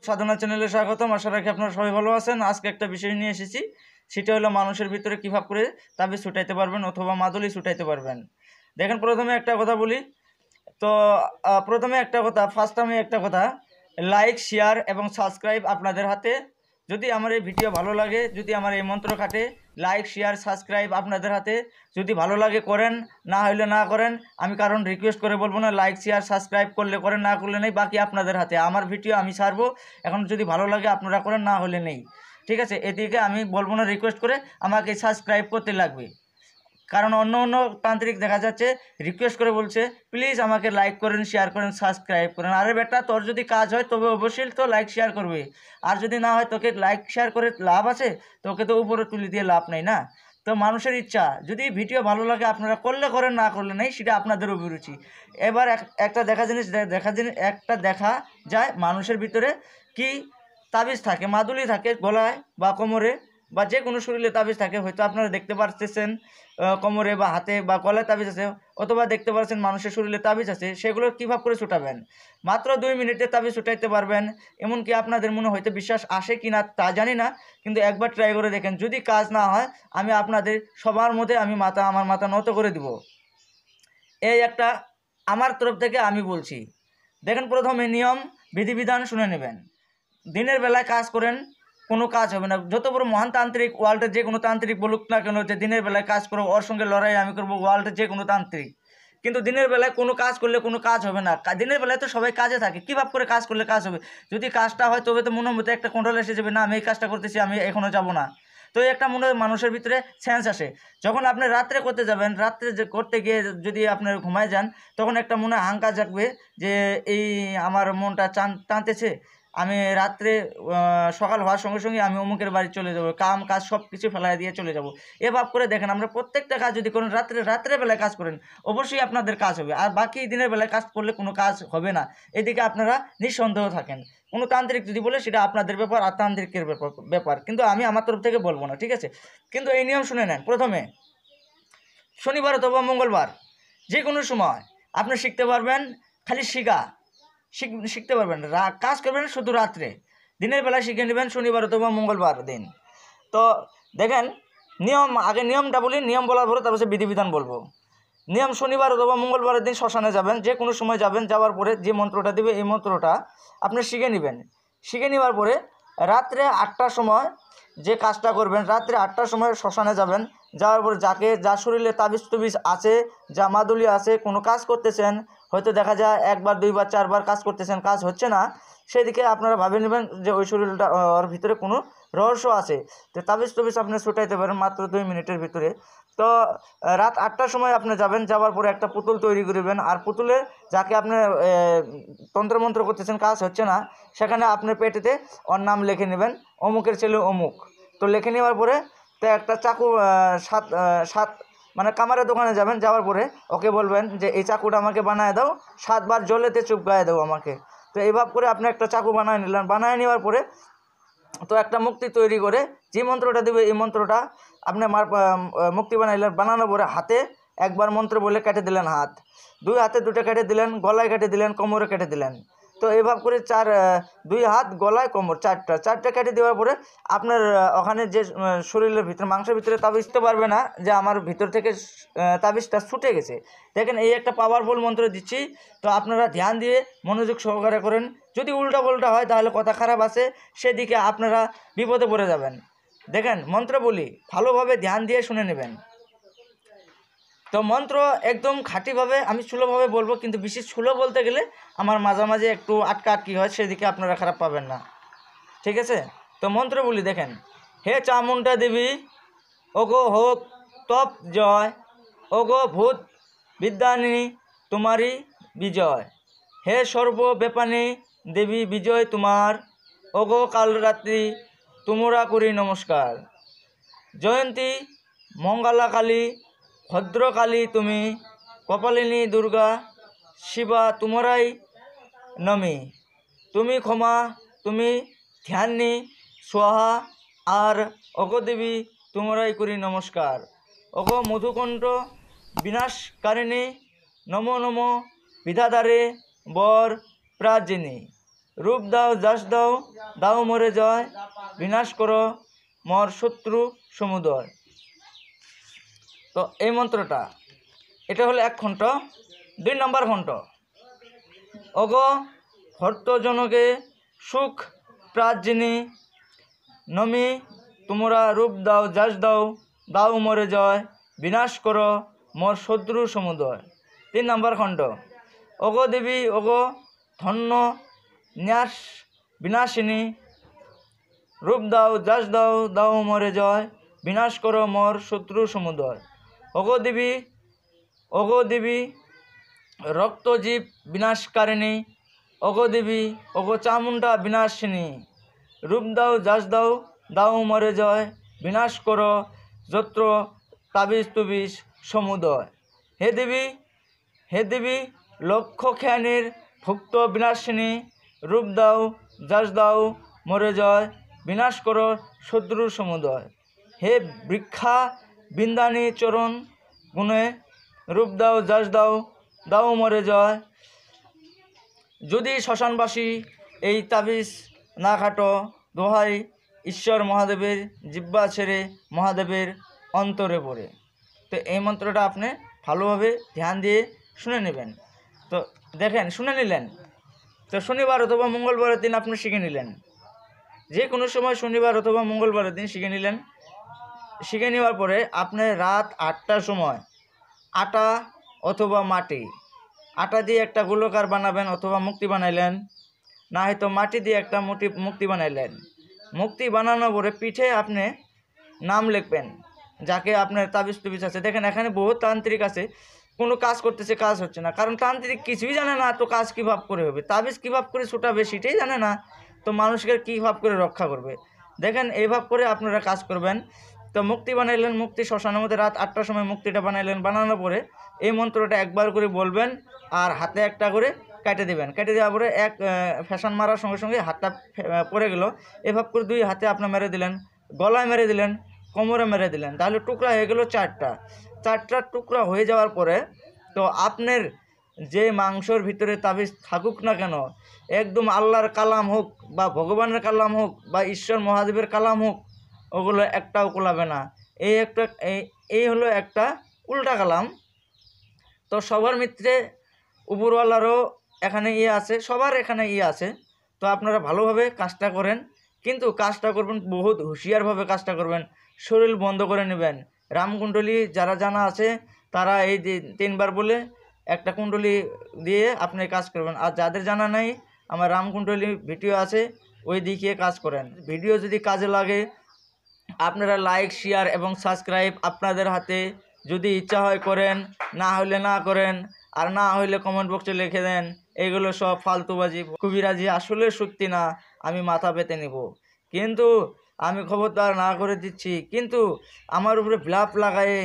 সাধনা চ্যানেলে স্বাগতম। আশা রাখি আপনারা সবাই ভালো আছেন। আজকে একটা বিষয় নিয়ে এসেছি, সেটা হলো মানুষের ভিতরে কীভাবে করে তাবিজ ছুটাইতে পারবেন অথবা মাদুলি ছুটাইতে পারবেন। দেখেন, প্রথমে একটা কথা বলি। তো প্রথমে একটা কথা, ফার্স্ট আমি একটা কথা, লাইক, শেয়ার এবং সাবস্ক্রাইব আপনাদের হাতে। যদি আমার এই ভিডিও ভালো লাগে, যদি আমার এই মন্ত্র কাটে, লাইক, শেয়ার, সাবস্ক্রাইব আপনাদের হাতে। যদি ভালো লাগে করেন, না হইলে না করেন। আমি কারণ রিকোয়েস্ট করে বলবো না, লাইক, শেয়ার, সাবস্ক্রাইব করলে করেন, না করলে নেই, বাকি আপনাদের হাতে। আমার ভিডিও আমি ছাড়বো, এখন যদি ভালো লাগে আপনারা করেন, না হলে নেই। ঠিক আছে, এদিকে আমি বলবো না, রিকোয়েস্ট করে আমাকে সাবস্ক্রাইব করতে লাগবে। কারণ অন্য অন্য তান্ত্রিক দেখা যাচ্ছে রিকোয়েস্ট করে বলছে প্লিজ আমাকে লাইক করেন, শেয়ার করেন, সাবস্ক্রাইব করেন। আরে বেটা, তোর যদি কাজ হয় তবে অবশ্যই তো লাইক শেয়ার করবে, আর যদি না হয় তোকে লাইক শেয়ার করে লাভ আছে? তোকে তো উপরে তুলে দিয়ে লাভ নেই না। তো মানুষের ইচ্ছা, যদি ভিডিও ভালো লাগে আপনারা করলে করেন, না করলে নেই, সেটা আপনাদের অভিরুচি। এবার একটা দেখা যায় মানুষের ভিতরে কি তাবিজ থাকে, মাদুলি থাকে গলায় বা কোমরে বা যে কোনো শরীরে তাবিজ থাকে। হয়তো আপনারা দেখতে পাচ্ছেন কোমরে বা হাতে বা গলায় তাবিজ আছে, অথবা দেখতে পাচ্ছেন মানুষের শরীরে তাবিজ আছে। সেগুলো কীভাবে করে ছুটাবেন? মাত্র 2 মিনিটে তাবিজ ছুটাইতে পারবেন। এমনকি আপনাদের মনে হয়তো বিশ্বাস আসে কি না তা জানি না, কিন্তু একবার ট্রাই করে দেখেন। যদি কাজ না হয়, আমি আপনাদের সবার মধ্যে আমার মাথা নত করে দিব। এই একটা আমার তরফ থেকে আমি বলছি। দেখেন, প্রথমে নিয়ম বিধিবিধান শুনে নেবেন। দিনের বেলায় কাজ করেন, কোনো কাজ হবে না। যত বড় মহান তান্ত্রিক ওয়ার্ল্ডের যে কোনো তান্ত্রিক বলুক না কেন যে দিনের বেলায় কাজ করবো, ওর সঙ্গে লড়াই আমি করবো, ওয়ার্ল্ডের যে কোনো তান্ত্রিক। কিন্তু দিনের বেলায় কোনো কাজ করলে কোনো কাজ হবে না। দিনের বেলায় তো সবাই কাজে থাকে, কীভাবে করে কাজ করলে কাজ হবে? যদি কাজটা হয় তবে তো মনের মধ্যে একটা কন্ট্রোল এসে যাবে, না আমি এই কাজটা করতেছি, আমি এখনও যাব না। তো একটা মানুষের ভিতরে সেন্স আসে। যখন আপনি রাত্রে করতে যাবেন, রাত্রে যে করতে গিয়ে যদি আপনার ঘুমায় যান, তখন একটা মনে হাঙ্কার জাগবে যে এই আমার মনটা টানতেছে, আমি রাত্রে সকাল হওয়ার সঙ্গে সঙ্গে আমি অমুকের বাড়ি চলে যাব, কাজ সব কিছু ফেলাই দিয়ে চলে যাব। এভাবে করে দেখেন, আমরা প্রত্যেকটা কাজ যদি করেন, রাত্রে বেলায় কাজ করেন, অবশ্যই আপনাদের কাজ হবে। আর বাকি দিনের বেলায় কাজ করলে কোনো কাজ হবে না। এদিকে আপনারা নিঃসন্দেহ থাকেন। কোনো তান্ত্রিক যদি বলে সেটা আপনাদের ব্যাপার, আর তান্ত্রিকের ব্যাপার, কিন্তু আমি আমার তরফ থেকে বলবো না, ঠিক আছে? কিন্তু এই নিয়ম শুনে নেন। প্রথমে শনিবার অথবা মঙ্গলবার যে কোনো সময় আপনি শিখতে পারবেন। খালি শিখতে পারবেন, কাজ করবেন শুধু রাত্রে। দিনের বেলায় শিখে নেবেন শনিবার অথবা মঙ্গলবার দিন। তো দেখেন, নিয়মটা বলি, নিয়ম বলার পরে তারপর বিধিবিধান বলবো। নিয়ম, শনিবার অথবা মঙ্গলবারের দিন শ্মশানে যাবেন, যে কোনো সময় যাবেন। যাওয়ার পরে যে মন্ত্রটা দেবে, এই মন্ত্রটা আপনি শিখে নেবেন। শিখে নেওয়ার পরে রাত্রে 8টার সময় যে কাজটা করবেন, রাত্রে 8টার সময় শ্মশানে যাবেন। যাওয়ার পরে যার শরীরে তাবিজ আছে, যা মাদুলি আছে, কোনো কাজ করতেছেন, হয়তো দেখা যায় 1 বার 2 বার 4 বার কাজ করতেছেন, কাজ হচ্ছে না, সেদিকে আপনারা ভাবে নেবেন যে ওই শরীরটা ওর ভিতরে কোনো রহস্য আছে। তো তাবিজ আপনি ছুটাইতে পারেন মাত্র 2 মিনিটের ভিতরে। তো রাত 8টার সময় আপনি যাবেন। যাওয়ার পরে একটা পুতুল তৈরি করবেন, আর পুতুলে যাকে আপনি তন্ত্রমন্ত্র করতেছেন, কাজ হচ্ছে না, সেখানে আপনি পেটেতে ওর নাম লিখে নেবেন, অমুকের ছেলে অমুক। তো লিখে নেওয়ার পরে তো একটা চাকু সাত মানে কামারের দোকানে যাবেন। যাওয়ার পরে ওকে বলবেন যে এই চাকুটা আমাকে বানায় দাও, 7 বার জলেতে চুপকায় দাও আমাকে। তো এইভাবে করে আপনি একটা চাকু বানায় নিলেন। বানায় নেওয়ার পরে তো একটা মুক্তি তৈরি করে যে মন্ত্রটা দেবে, এই মন্ত্রটা আপনি মুক্তি বানাইলেন। বানানোর পরে হাতে একবার মন্ত্র বলে কেটে দিলেন হাত, 2 হাতে 2টা কেটে দিলেন, গলায় কেটে দিলেন, কোমরে কেটে দিলেন। তো এইভাবে করে 2 হাত, গলায়, কোমর, 4টা কেটে দেওয়ার পরে আপনার ওখানে যে শরীরের ভিতরে মাংসের ভিতরে তাবিজতে পারবে না যে আমার ভিতর থেকে তাবিজটা ছুটে গেছে। দেখেন, এই একটা পাওয়ারফুল মন্ত্র দিচ্ছি। তো আপনারা ধ্যান দিয়ে মনোযোগ সহকারে করেন। যদি উল্টা পাল্টা হয় তাহলে কথা খারাপ আছে, সেদিকে আপনারা বিপদে পড়ে যাবেন। দেখেন, মন্ত্র বলি, ভালোভাবে ধ্যান দিয়ে শুনে নেবেন। তো মন্ত্র একদম খাঁটিভাবে আমি সুলভভাবে বলবো, কিন্তু বেশি সুলভ বলতে গেলে আমার মাঝামাঝি একটু আটকাটকি হয়, সেদিকে আপনারা খারাপ পাবেন না, ঠিক আছে? তো মন্ত্র বলি, দেখেন। হে চামুণ্ডা দেবী, ওগো হোক তপ জয়, ওগো ভূত বিদ্যানি তোমারই বিজয়। হে সর্বব্যাপানী দেবী, বিজয় তোমার, ওগো কালরাত্রি তোমরা করি নমস্কার। জয়ন্তী মঙ্গলা কালী, ভদ্রকালী তুমি, কপালিনী দুর্গা, শিবা তোমরাই নমি। তুমি ক্ষমা, তুমি ধ্যানী সোহা, আর ওগো দেবী তোমরাই করি নমস্কার। ওগো মধুকণ্ঠ বিনাশকারিণী, নমো নমো বিধাধারে বর প্রাজিনী। রূপ দাও যশ দাও দাও মরে জয়, বিনাশ করো মর শত্রু সমুদয়। তো এই মন্ত্রটা এটা হলো 1 খণ্ড। 2 নম্বর খণ্ড, অগ ভর্তজনকে সুখ প্রাজ্জিনী, নমি তোমরা রূপ দাও যশ দাও দাও মরে জয়, বিনাশ করো মোর শত্রু সমুদয়। 3 নম্বর খণ্ড, অগ দেবী অগ ধন্য ন্যাস বিনাশিনী, রূপ দাও যশ দাও দাও মরে জয়, বিনাশ করো মোর শত্রু সমুদয়। অগ দেবী রক্তজীব বিনাশকারিণী, অগ দেবী অগ চামুণ্ডা বিনাশিনী, রূপ দাও যশ দাও দাও মরে জয়, বিনাশ করো যত্র তাবিজ তুবিজ সমুদয়। হে দেবী লক্ষ্য খ্যানির ভুক্ত বিনাশিনী, রূপ দাও যশ দাও মরে জয়, বিনাশ করো শত্রু সমুদয়। হে বৃক্ষা বিন্দানি চরণ গুণে, রূপ দাও যশ দাও দাও মরে জয়। যদি শ্মশানবাসী এই তাবিজ না খাটো, দোহাই ঈশ্বর মহাদেবের জিব্বা ছেড়ে মহাদেবের অন্তরে পড়ে। তো এই মন্ত্রটা আপনি ভালোভাবে ধ্যান দিয়ে শুনে নেবেন। তো দেখেন, শুনে নিলেন, তো শনিবার অথবা মঙ্গলবারের দিন আপনি শিখে নিলেন, যে কোনো সময় শনিবার অথবা মঙ্গলবারের দিন শিখে নিলেন। শিখে নেওয়ার পরে আপনি রাত 8টার সময় আটা অথবা মাটি, আটা দিয়ে একটা গোলকার বানাবেন অথবা মুক্তি বানাইলেন, না হয়তো মাটি দিয়ে একটা মুক্তি বানাইলেন। মুক্তি বানানোর পরে পিঠে আপনি নাম লিখবেন, যাকে আপনার তাবিজ তুবিজ আছে। দেখেন এখানে বহুত তান্ত্রিক আছে, কোনো কাজ করতেছে, কাজ হচ্ছে না, কারণ তান্ত্রিক কিছুই জানে না, তো কাজ কীভাব করে হবে, তাবিজ কীভাব করে ছুটাবে সেটাই জানে না, তো মানুষকে কীভাব করে রক্ষা করবে। দেখেন এইভাব করে আপনারা কাজ করবেন। তো মুক্তি বানাইলেন, মুক্তি শ্মশানের মধ্যে রাত 8টার সময় মুক্তিটা বানাইলেন। বানানোর পরে এই মন্ত্রটা একবার করে বলবেন আর হাতে একটা করে কেটে দেবেন। কেটে দেওয়ার পরে এক ফ্যাশন মারার সঙ্গে সঙ্গে হাতটা পড়ে গেল। এভাবে করে 2 হাতে আপনার মেরে দিলেন, গলায় মেরে দিলেন, কোমরে মেরে দিলেন, তাহলে টুকরা হয়ে গেল 4টা টুকরা হয়ে যাওয়ার পরে তো আপনার যে মাংসর ভিতরে তাবিজ থাকুক না কেন, একদম আল্লাহর কালাম হোক বা ভগবানের কালাম হোক বা ঈশ্বর মহাদেবের কালাম হোক, ওগুলো একটাও কোলাবে না। এই হলো একটা উল্টা কালাম। তো সবার মিত্রে উপরওয়ালারও এখানে আছে, সবার এখানে আছে। তো আপনারা ভালোভাবে কাজটা করেন, কিন্তু কাজটা করবেন বহুত হুঁশিয়ারভাবে কাজটা করবেন, শরীর বন্ধ করে নেবেন। রামকুণ্ডলী যারা জানা আছে তারা এই যে 3 বার বলে একটা কুণ্ডলী দিয়ে আপনি কাজ করবেন। আর যাদের জানা নাই, আমার রামকুণ্ডলী ভিডিও আছে, ওই দিকে কাজ করেন। ভিডিও যদি কাজে লাগে আপনারা লাইক শেয়ার এবং সাবস্ক্রাইব আপনাদের হাতে, যদি ইচ্ছা হয় করেন, না হলে না করেন, আর না হলে কমেন্ট বক্সে লিখে দেন। এগুলো সব ফালতুবাজি, কবিরাজি আসলে সত্যি না, আমি মাথা পেতে নেব, কিন্তু আমি খবরদার না করে দিচ্ছি। কিন্তু আমার উপরে ব্লাপ লাগায়ে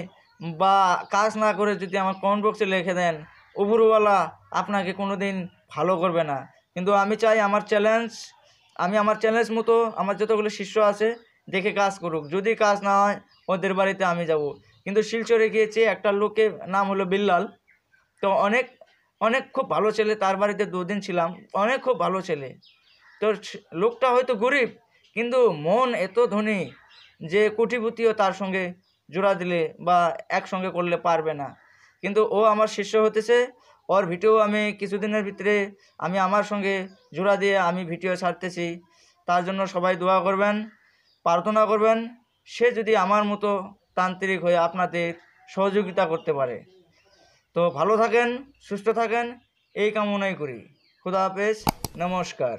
বা কাজ না করে যদি আমার কমেন্ট বক্সে লিখে দেন, উপরওয়ালা আপনাকে কোনো দিন ভালো করবে না। কিন্তু আমি চাই আমার চ্যালেঞ্জ মতো আমার যতগুলো শিষ্য আছে দেখে কাজ করুক, যদি কাজ না হয় ওদের বাড়িতে আমি যাব। কিন্তু শিলচরে গিয়েছে একটা লোকের নাম হলো বিল্লাল, তো অনেক খুব ভালো ছেলে, তার বাড়িতে 2 দিন ছিলাম, অনেক খুব ভালো ছেলে। তো লোকটা হয়তো গরিব, কিন্তু মন এত ধনী যে কোটিপতিও তার সঙ্গে জোড়া দিলে বা একসঙ্গে করলে পারবে না। কিন্তু ও আমার শিষ্য হতেছে, ওর ভিডিও আমি কিছুদিনের ভিতরে আমি আমার সঙ্গে জোড়া দিয়ে আমি ভিডিও ছাড়তেছি। তার জন্য সবাই দোয়া করবেন, প্রার্থনা করবেন, সে যদি আমার মতো তান্ত্রিক হয়ে আপনাদের সহযোগিতা করতে পারে। তো ভালো থাকেন, সুস্থ থাকেন, এই কামনাই করি। খুদা হাফেজ, নমস্কার।